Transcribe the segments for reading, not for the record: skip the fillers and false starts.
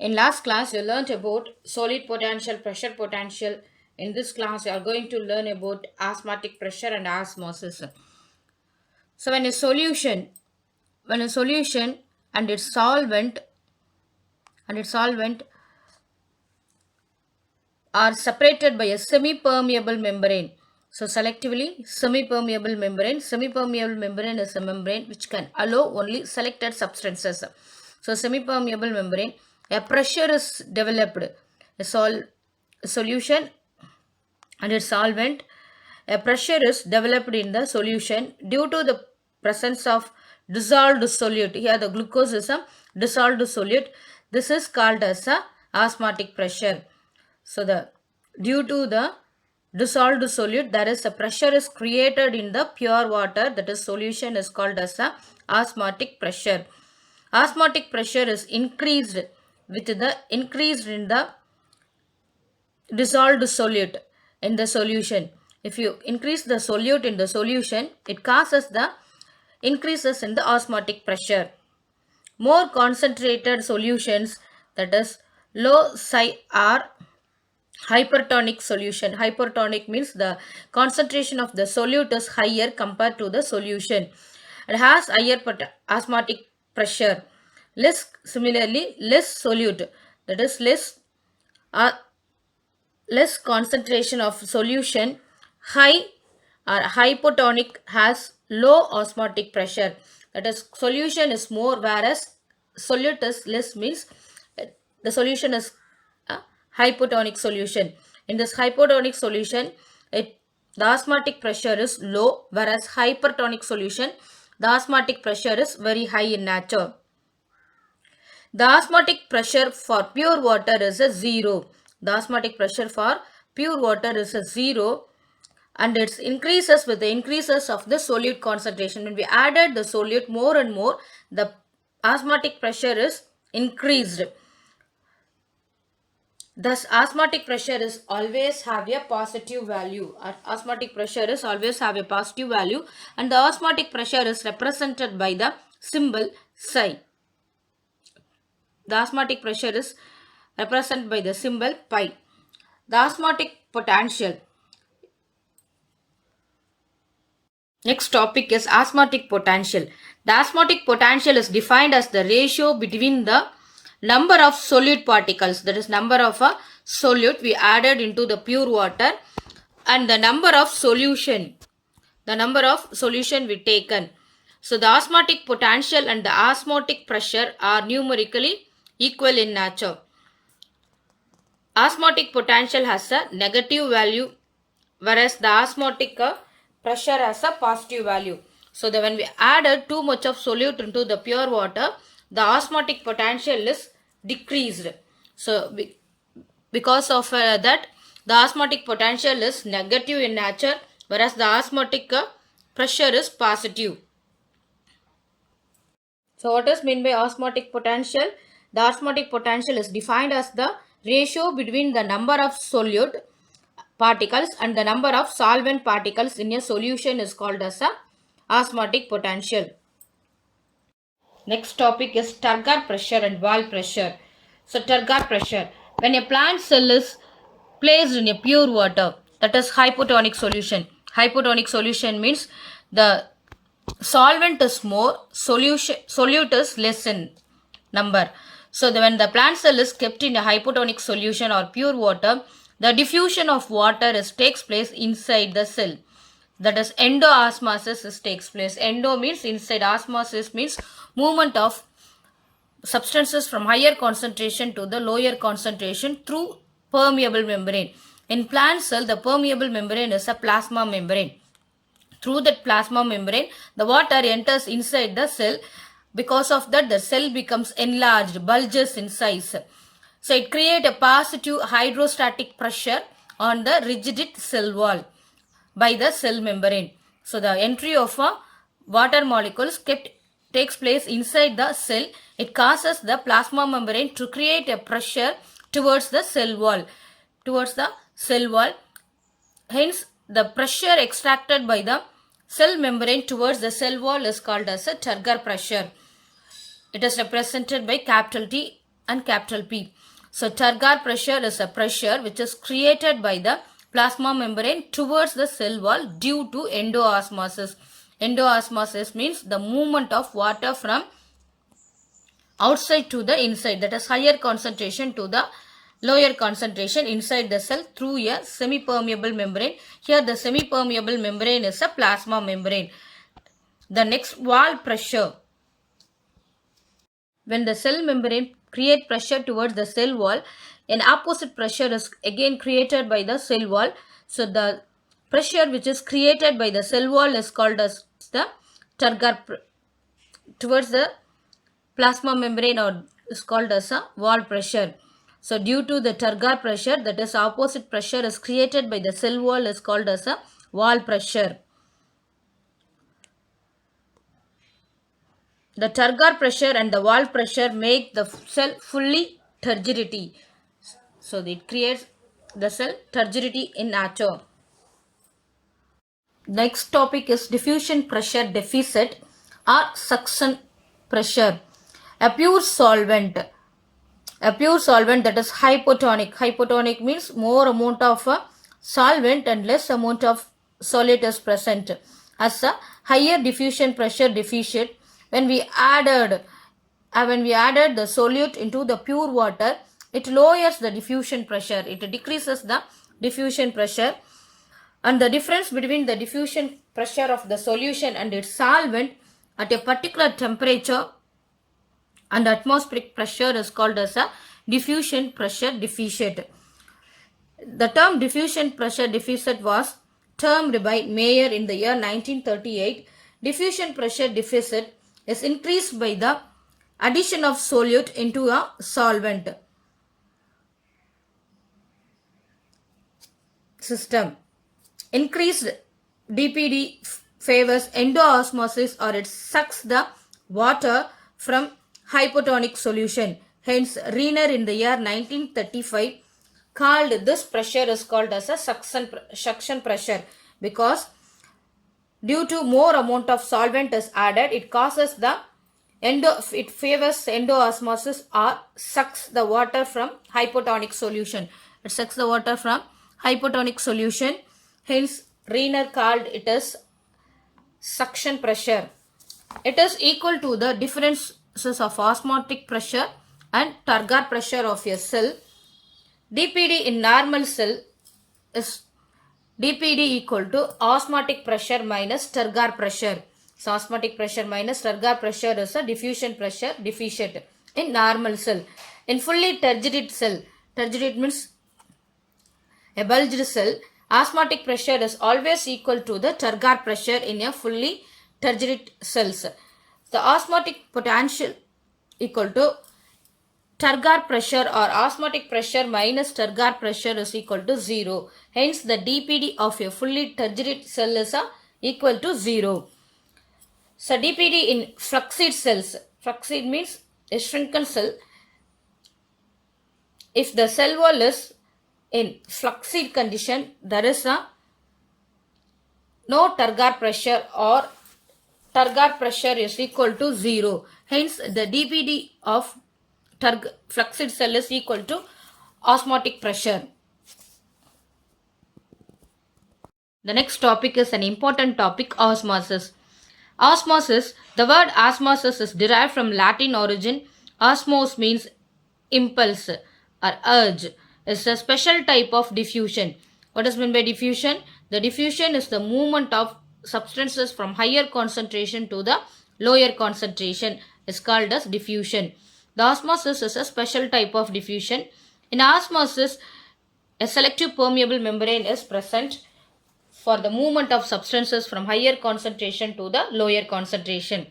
In last class, you learned about solid potential, pressure potential. In this class, you are going to learn about osmotic pressure and osmosis. So, when a solution and its solvent are separated by a semi-permeable membrane. So, selectively, semi-permeable membrane is a membrane which can allow only selected substances. So, semi-permeable membrane, a pressure is developed. A solution and its solvent, a pressure is developed in the solution due to the presence of dissolved solute. Here the glucose is a dissolved solute. This is called as a osmotic pressure. So due to the dissolved solute, there is a pressure is created in the pure water, that is solution, is called as a osmotic pressure. Osmotic pressure is increased with the increase in the dissolved solute in the solution. If you increase the solute in the solution, it causes the increases in the osmotic pressure. More concentrated solutions, that is low psi are hypertonic solution. Hypertonic means the concentration of the solute is higher compared to the solution. It has higher osmotic pressure. Similarly, less solute, that is less concentration of solution, high or hypotonic, has low osmotic pressure. That is, solution is more, whereas solute is less, means the solution is a hypotonic solution. In this hypotonic solution, the osmotic pressure is low, whereas hypertonic solution, the osmotic pressure is very high in nature. The osmotic pressure for pure water is a 0. The osmotic pressure for pure water is a 0, and it increases with the increases of the solute concentration. When we added the solute more and more, the osmotic pressure is increased. Thus, osmotic pressure is always have a positive value. Osmotic pressure is always have a positive value, and the osmotic pressure is represented by the symbol psi. The osmotic pressure is represented by the symbol pi. The osmotic potential. Next topic is osmotic potential. The osmotic potential is defined as the ratio between the number of solute particles, that is number of a solute we added into the pure water, and the number of solution we taken. So the osmotic potential and the osmotic pressure are numerically equal in nature. Osmotic potential has a negative value, whereas the osmotic pressure has a positive value. So when we added too much of solute into the pure water, the osmotic potential is decreased. So because of that, the osmotic potential is negative in nature, whereas the osmotic pressure is positive. So what is meant by osmotic potential? The osmotic potential is defined as the ratio between the number of solute particles and the number of solvent particles in a solution is called as a osmotic potential. Next topic is turgor pressure and wall pressure. So turgor pressure, when a plant cell is placed in a pure water, that is hypotonic solution. Hypotonic solution means the solvent is more, solute is less in number. So when the plant cell is kept in a hypotonic solution or pure water, the diffusion of water takes place inside the cell. That is endoosmosis takes place. Endo means inside, osmosis means movement of substances from higher concentration to the lower concentration through permeable membrane. In plant cell, the permeable membrane is a plasma membrane. Through that plasma membrane, the water enters inside the cell. Because of that, the cell becomes enlarged, bulges in size. So it creates a positive hydrostatic pressure on the rigid cell wall by the cell membrane. So the entry of water molecules takes place inside the cell. It causes the plasma membrane to create a pressure towards the cell wall. Hence, the pressure extracted by the cell membrane towards the cell wall is called as a turgor pressure. It is represented by capital T. and capital P. So Turgor pressure is a pressure which is created by the plasma membrane towards the cell wall due to endoosmosis. Endoosmosis means the movement of water from outside to the inside, that is higher concentration to the lower concentration inside the cell through a semi-permeable membrane. Here the semi-permeable membrane is a plasma membrane. The next, wall pressure. When the cell membrane create pressure towards the cell wall, an opposite pressure is again created by the cell wall. So the pressure which is created by the cell wall is called as the Turgor towards the plasma membrane, or is called as a wall pressure. So due to the Turgor pressure, that is opposite pressure is created by the cell wall, is called as a wall pressure. The Turgor pressure and the wall pressure make the cell fully turgidity. So it creates the cell turgidity in nature. Next topic is diffusion pressure deficit or suction pressure. A pure solvent that is hypotonic. Hypotonic means more amount of solvent and less amount of solute is present. As a higher diffusion pressure deficit, when we added the solute into the pure water, it lowers the diffusion pressure. It decreases the diffusion pressure, and the difference between the diffusion pressure of the solution and its solvent at a particular temperature and atmospheric pressure is called as a diffusion pressure deficit. The term diffusion pressure deficit was termed by Mayer in the year 1938. Diffusion pressure deficit is increased by the addition of solute into a solvent system. Increased DPD favors endoosmosis, or it sucks the water from hypotonic solution. Hence, Reiner in the year 1935 called this pressure is called as a suction pressure, because due to more amount of solvent is added, it causes the it favors endoosmosis or sucks the water from hypotonic solution. It sucks the water from hypotonic solution. Hence, Reiner called it as suction pressure. It is equal to the differences of osmotic pressure and Turgor pressure of a cell. DPD in normal cell is DPD equal to osmotic pressure minus Turgor pressure. So, osmotic pressure minus Turgor pressure is a diffusion pressure deficit in normal cell. In fully turgid cell, turgid means a bulged cell, osmotic pressure is always equal to the Turgor pressure in a fully turgid cells. The osmotic potential equal to Turgor pressure, or osmotic pressure minus Turgor pressure is equal to 0. Hence, the DPD of a fully turgid cell is equal to 0. So, DPD in flaccid cells. Flaccid means a shrunken cell. If the cell wall is in flaccid condition, there is no Turgor pressure, or Turgor pressure is equal to 0. Hence, the DPD of flaccid cell is equal to osmotic pressure. The next topic is an important topic, osmosis. Osmosis, the word osmosis is derived from Latin origin. Osmos means impulse or urge. It's a special type of diffusion. What is meant by diffusion? The diffusion is the movement of substances from higher concentration to the lower concentration. Is called as diffusion. The osmosis is a special type of diffusion. In osmosis, a selective permeable membrane is present for the movement of substances from higher concentration to the lower concentration.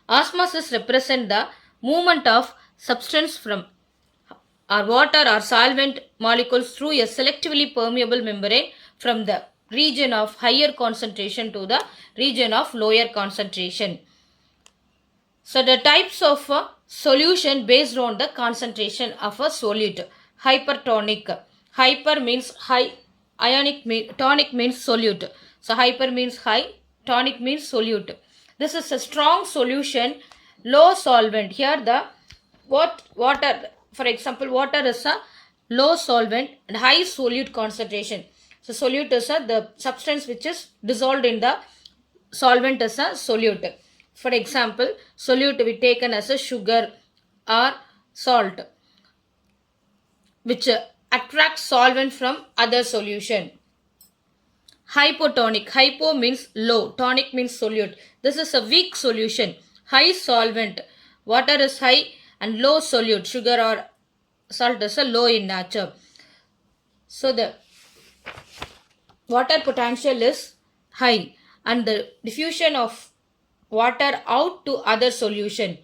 Osmosis represents the movement of substance from or water or solvent molecules through a selectively permeable membrane from the region of higher concentration to the region of lower concentration. So, the types of solution based on the concentration of a solute. Hypertonic. Hyper means high, tonic means solute. So, hyper means high, tonic means solute. This is a strong solution, low solvent. Here the what water, for example, water is a low solvent and high solute concentration. So solute is the substance which is dissolved in the solvent is a solute. For example, solute we taken as a sugar or salt, which attracts solvent from other solution. Hypotonic. Hypo means low. Tonic means solute. This is a weak solution. High solvent. Water is high and low solute. Sugar or salt is a low in nature. So the water potential is high and the diffusion of water out to other solution.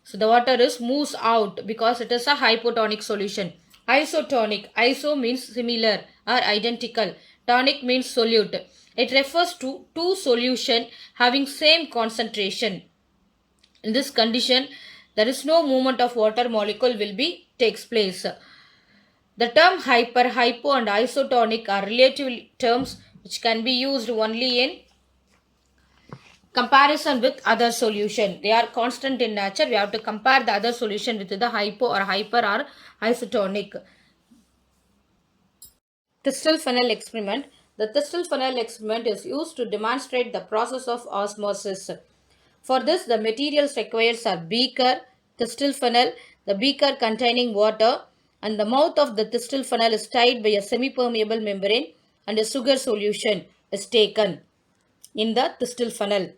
So the water is moves out because it is a hypotonic solution. Isotonic. Iso means similar or identical. Tonic means solute. It refers to two solution having same concentration. In this condition, there is no movement of water molecule will be takes place. The term hyper, hypo and isotonic are relative terms which can be used only in comparison with other solution. They are constant in nature. We have to compare the other solution with the hypo or hyper or isotonic. Thistle funnel experiment. The Thistle funnel experiment is used to demonstrate the process of osmosis. For this, the materials required are beaker, Thistle funnel, the beaker containing water, and the mouth of the Thistle funnel is tied by a semi-permeable membrane and a sugar solution is taken in the Thistle funnel.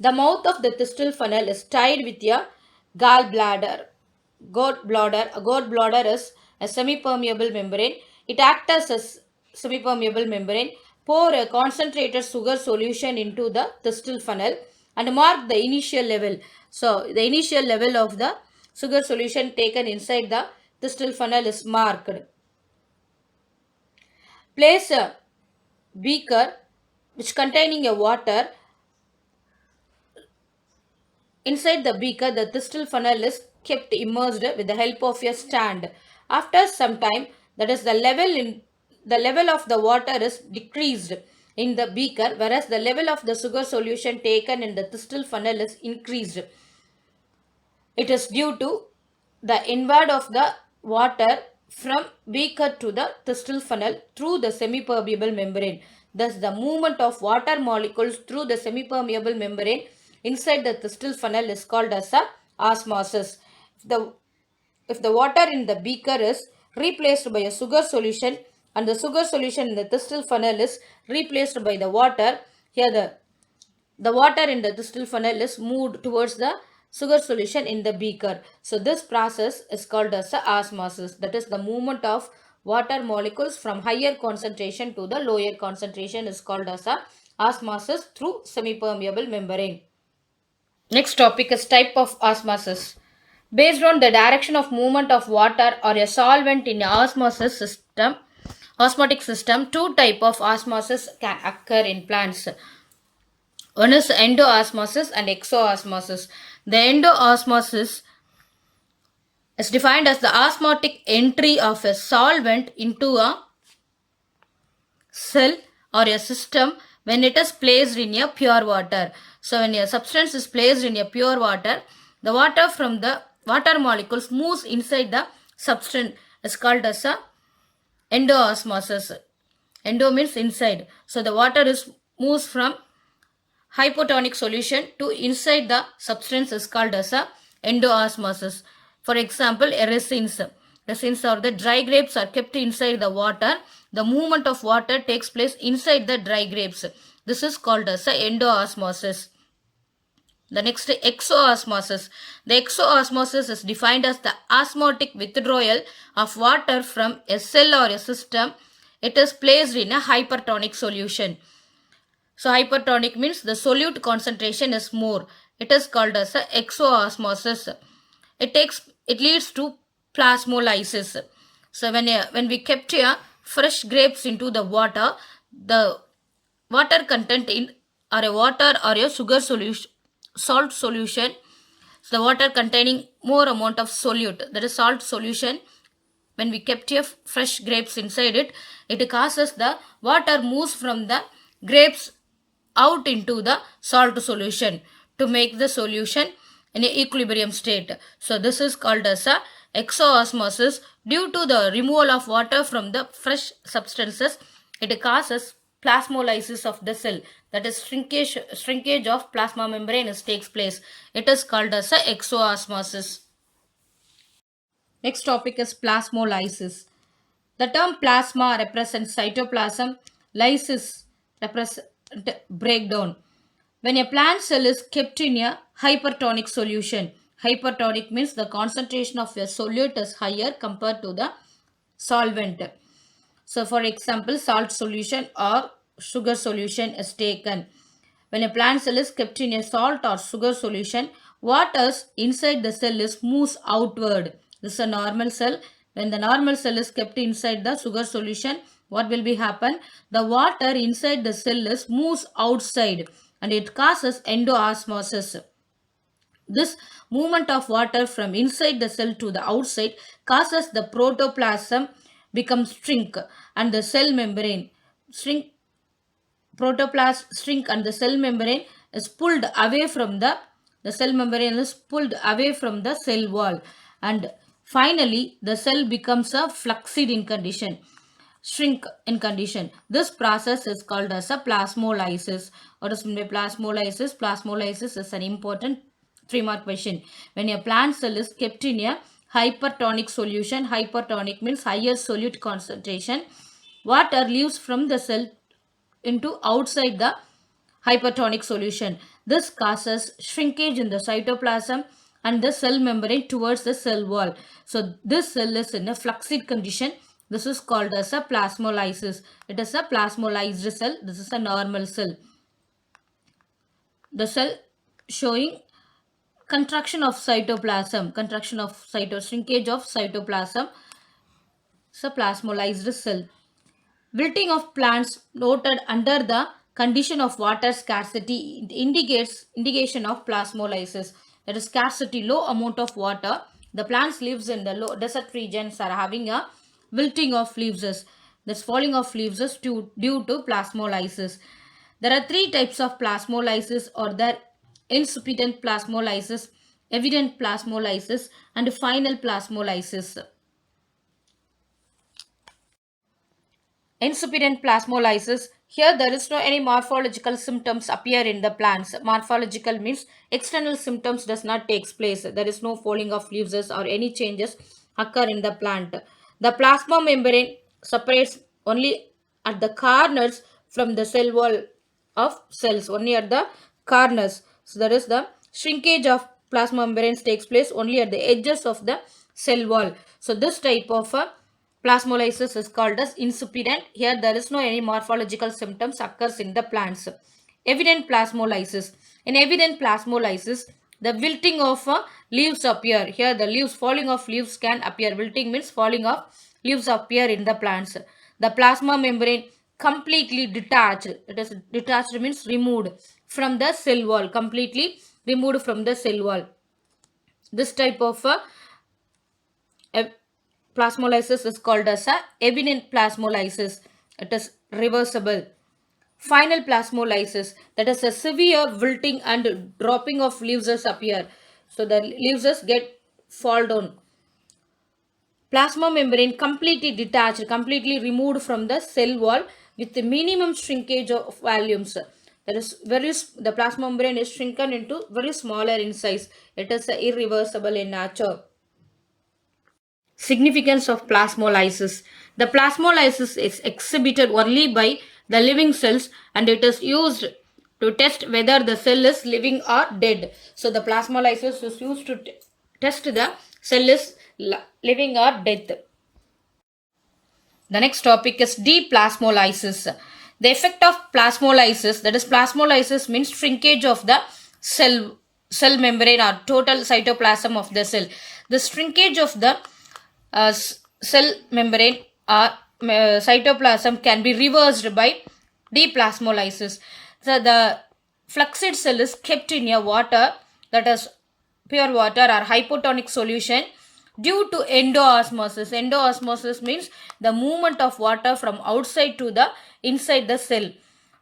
The mouth of the Thistle funnel is tied with a gallbladder. A gallbladder is a semi-permeable membrane. It acts as semi-permeable membrane. Pour a concentrated sugar solution into the Thistle funnel and mark the initial level. So the initial level of the sugar solution taken inside the Thistle funnel is marked. Place a beaker which containing a water. Inside the beaker, the Thistle funnel is kept immersed with the help of a stand. After some time, that is the level of the water is decreased in the beaker, whereas the level of the sugar solution taken in the Thistle funnel is increased. It is due to the inward of the water from beaker to the Thistle funnel through the semi-permeable membrane. Thus, the movement of water molecules through the semi-permeable membrane inside the Thistle funnel is called as a osmosis. If the water in the beaker is replaced by a sugar solution and the sugar solution in the Thistle funnel is replaced by the water, here the water in the Thistle funnel is moved towards the sugar solution in the beaker. So this process is called as a osmosis. That is the movement of water molecules from higher concentration to the lower concentration is called as a osmosis through semi-permeable membrane. Next topic is type of osmosis. Based on the direction of movement of water or a solvent in an osmotic system, two type of osmosis can occur in plants. One is endoosmosis and exoosmosis. The endoosmosis is defined as the osmotic entry of a solvent into a cell or a system when it is placed in a pure water. So when a substance is placed in a pure water, the water from the water molecules moves inside the substance is called as a endoosmosis. Endo means inside. So the water moves from hypotonic solution to inside the substance is called as a endoosmosis. For example, resins. Resins or the dry grapes are kept inside the water. The movement of water takes place inside the dry grapes. This is called as a endoosmosis. The next exoosmosis. The exoosmosis is defined as the osmotic withdrawal of water from a cell or a system. It is placed in a hypertonic solution. So hypertonic means the solute concentration is more. It is called as a exoosmosis. It leads to plasmolysis. So when we kept fresh grapes into the water content in or a water or a sugar solution, salt solution, so the water containing more amount of solute, that is salt solution, when we kept fresh grapes inside it, it causes the water moves from the grapes out into the salt solution to make the solution in a equilibrium state. So this is called as a exoosmosis. Due to the removal of water from the fresh substances, it causes plasmolysis of the cell, that is shrinkage of plasma membrane takes place. It is called as a exoosmosis. Next topic is plasmolysis. The term plasma represents cytoplasm, lysis represents breakdown. When a plant cell is kept in a hypertonic solution, hypertonic means the concentration of a solute is higher compared to the solvent. So for example, salt solution or sugar solution is taken. When a plant cell is kept in a salt or sugar solution, water inside the cell is moves outward. This is a normal cell. When the normal cell is kept inside the sugar solution, what will be happen? The water inside the cell is moves outside and it causes endoosmosis. This movement of water from inside the cell to the outside causes the protoplasm becomes shrink and the cell membrane shrink. Protoplasm shrink and the cell membrane is pulled away from the cell membrane is pulled away from the cell wall, and finally the cell becomes a flaccid in condition, shrink in condition. This process is called as a plasmolysis. What is meant by plasmolysis? Plasmolysis is an important 3-mark question. When a plant cell is kept in a hypertonic solution, hypertonic means higher solute concentration, water leaves from the cell into outside the hypertonic solution. This causes shrinkage in the cytoplasm and the cell membrane towards the cell wall. So this cell is in a flaccid condition. This is called as a plasmolysis. It is a plasmolysed cell. This is a normal cell. The cell showing contraction of cytoplasm, shrinkage of cytoplasm. It's a plasmolysed cell. Wilting of plants noted under the condition of water scarcity indication of plasmolysis. That is scarcity, low amount of water. The plants lives in the low desert regions are having a wilting of leaves. This falling of leaves is due to plasmolysis. There are 3 types of plasmolysis, or the incipient plasmolysis, evident plasmolysis, and final plasmolysis. Incipient plasmolysis. Here there is no any morphological symptoms appear in the plants. Morphological means external symptoms does not takes place. There is no falling of leaves or any changes occur in the plant. The plasma membrane separates only at the corners from the cell wall of cells, only at the corners. So there is the shrinkage of plasma membranes takes place only at the edges of the cell wall. So this type of plasmolysis is called as incipient. Here there is no any morphological symptoms occurs in the plants. Evident plasmolysis. In evident plasmolysis, the wilting of leaves appear. Here the leaves, falling of leaves can appear. Wilting means falling of leaves appear in the plants. The plasma membrane completely detached. It is detached means removed from the cell wall. Completely removed from the cell wall. This type of plasmolysis is called as a evident plasmolysis. It is reversible. Final plasmolysis, that is a severe wilting and dropping of leaves appear. So the leaves get fall down. Plasma membrane completely detached, completely removed from the cell wall with the minimum shrinkage of volumes. That is the plasma membrane is shrunken into very smaller in size. It is irreversible in nature. Significance of plasmolysis. The plasmolysis is exhibited only by the living cells and it is used to test whether the cell is living or dead. So the plasmolysis is used to test the cell is living or dead. The next topic is deplasmolysis. The effect of plasmolysis, that is plasmolysis means shrinkage of the cell membrane or total cytoplasm of the cell. The shrinkage of the cell membrane or cytoplasm can be reversed by deplasmolysis. So the flaccid cell is kept in a water, that is pure water or hypotonic solution, due to endoosmosis. Endoosmosis means the movement of water from outside to the inside the cell.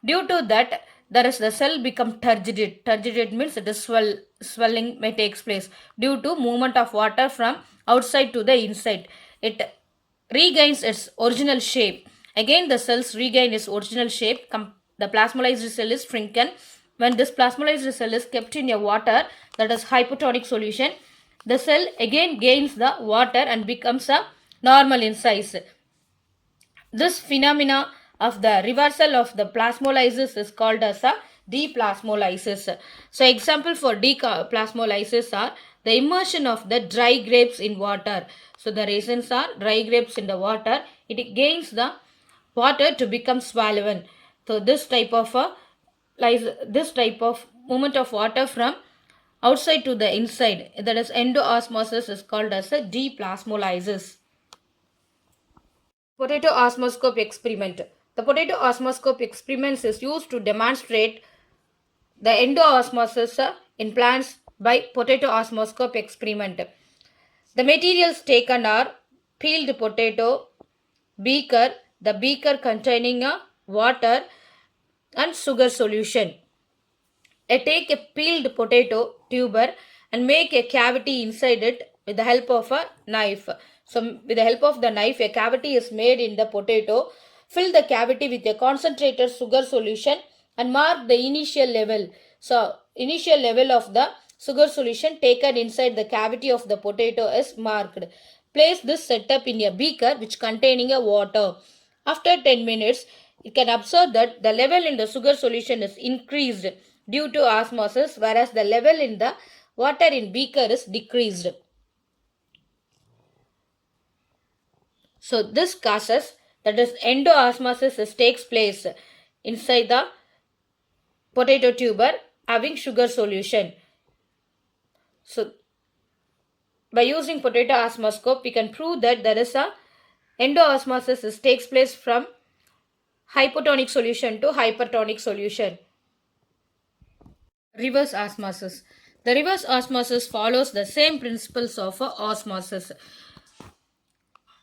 Due to that, there is the cell become turgid. Turgid means it is swelling may takes place due to movement of water from outside to the inside. It regains its original shape. Again, the cells regain its original shape. The plasmolized cell is shrunken. When this plasmolized cell is kept in a water, that is hypotonic solution, the cell again gains the water and becomes a normal in size. This phenomena of the reversal of the plasmolysis is called as a deplasmolysis. So example for deplasmolysis are the immersion of the dry grapes in water. So the reasons are dry grapes in the water, it gains the water to become swollen. So this type of movement of water from outside to the inside, that is endoosmosis, is called as a deplasmolysis. Potato osmoscope experiment. The potato osmoscope experiment is used to demonstrate the endoosmosis in plants by potato osmoscope experiment. The materials taken are peeled potato, beaker, the beaker containing a water and sugar solution. Take a peeled potato tuber and make a cavity inside it with the help of a knife. So with the help of the knife, a cavity is made in the potato. Fill the cavity with a concentrated sugar solution and mark the initial level. So initial level of the sugar solution taken inside the cavity of the potato is marked. Place this setup in a beaker which containing a water. After 10 minutes, you can observe that the level in the sugar solution is increased due to osmosis, whereas the level in the water in beaker is decreased. So this causes, that is endoosmosis, takes place inside the potato tuber having sugar solution. So by using potato osmoscope, we can prove that there is a endoosmosis takes place from hypotonic solution to hypertonic solution. Reverse osmosis. The reverse osmosis follows the same principles of osmosis,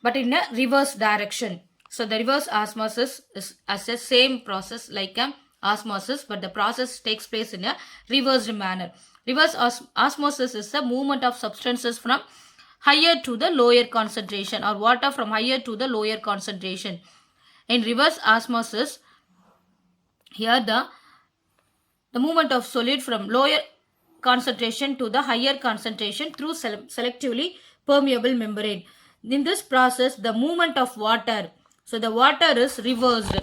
but in a reverse direction. So the reverse osmosis is as a same process like osmosis, but the process takes place in a reversed manner. Reverse osmosis is the movement of substances from higher to the lower concentration, or water from higher to the lower concentration. In reverse osmosis, here the movement of solid from lower concentration to the higher concentration through selectively permeable membrane. In this process, the movement of water, so the water is reversed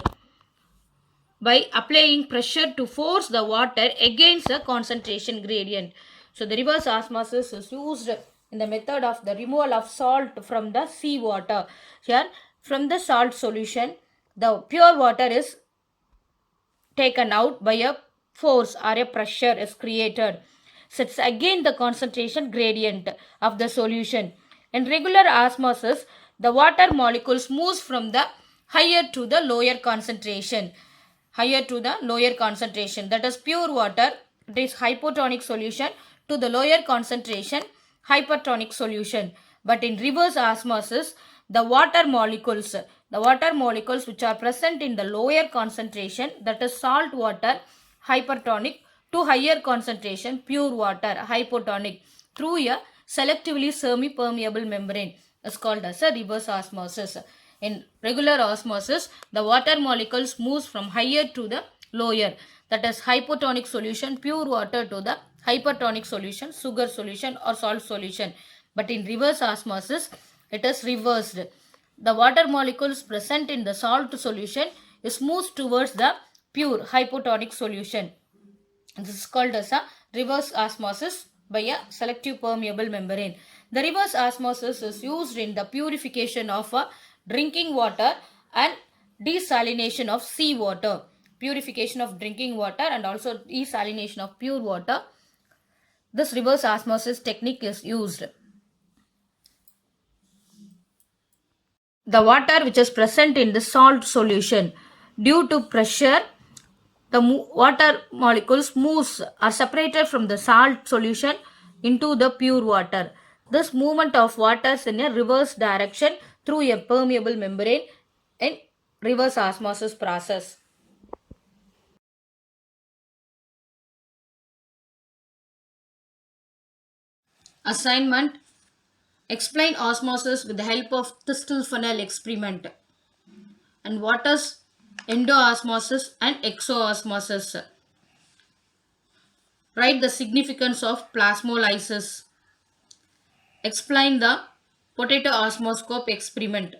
by applying pressure to force the water against a concentration gradient. So the reverse osmosis is used in the method of the removal of salt from the seawater. Here, from the salt solution, the pure water is taken out by a force or a pressure is created. So it's again the concentration gradient of the solution. In regular osmosis, the water molecules moves from the higher to the lower concentration. Higher to the lower concentration, that is pure water, it is hypotonic solution, to the lower concentration hypertonic solution. But in reverse osmosis, the water molecules which are present in the lower concentration, that is salt water, hypertonic, to higher concentration pure water, hypotonic, through a selectively semi-permeable membrane is called as a reverse osmosis. In regular osmosis, the water molecules moves from higher to the lower, that is hypotonic solution pure water to the hypertonic solution sugar solution or salt solution. But in reverse osmosis, it is reversed. The water molecules present in the salt solution is moves towards the pure hypotonic solution. This is called as a reverse osmosis by a selective permeable membrane. The reverse osmosis is used in the purification of drinking water and desalination of seawater. Purification of drinking water and also desalination of pure water. This reverse osmosis technique is used. The water which is present in the salt solution, due to pressure, the water molecules moves are separated from the salt solution into the pure water. This movement of water is in a reverse direction through a permeable membrane in reverse osmosis process. Assignment. Explain osmosis with the help of Thistle funnel experiment. And what is endoosmosis and exoosmosis? Write the significance of plasmolysis. Explain the potato osmoscope experiment.